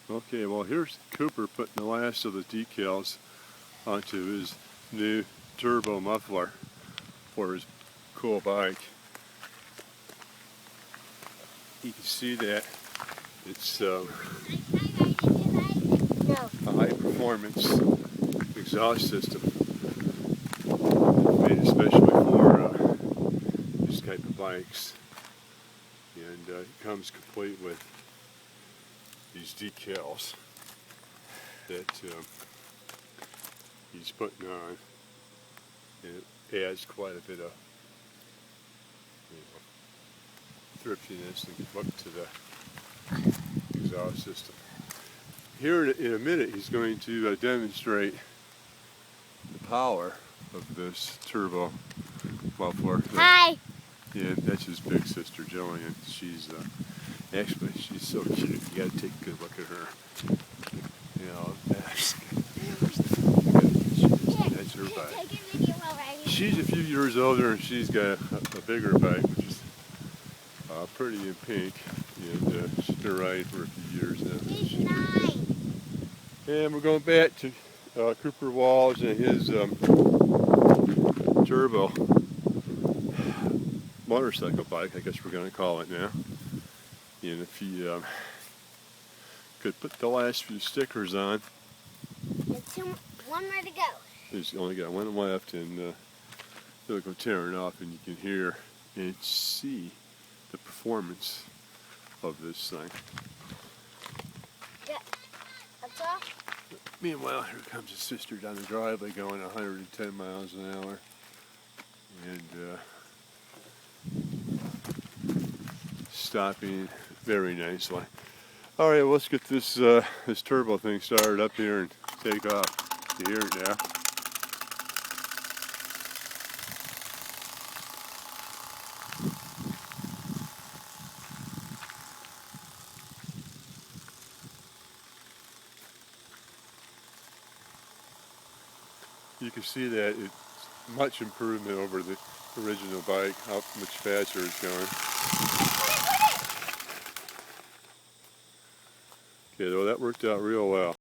Okay, well here's Cooper putting the last of the decals onto his new turbo muffler for his cool bike. You can see that it's a high performance exhaust system made especially for this type of bikes, and it comes complete with these decals that he's putting on, and it adds quite a bit of thriftiness and look to the exhaust system. Here in a minute he's going to demonstrate the power of this turbo muffler. Hi! Yeah, that's his big sister Jillian. She's actually, she's so cute. You gotta take a good look at her. You know, that's her bike. She's a few years older and she's got a bigger bike, which is pretty in pink. And she's been riding for a few years now. He's 9. And we're going back to Cooper Walls and his turbo motorcycle bike, I guess we're going to call it now. And if you could put the last few stickers on. There's one more to go. There's only got one left, and they'll go tearing off, and you can hear and see the performance of this thing. Yeah, that's all. Meanwhile, here comes his sister down the driveway going 110 miles an hour. And stopping very nicely. All right, well, let's get this this turbo thing started up here and take off. You hear it now. You can see that it's much improvement over the original bike, how much faster it's going. Okay, well, that worked out real well.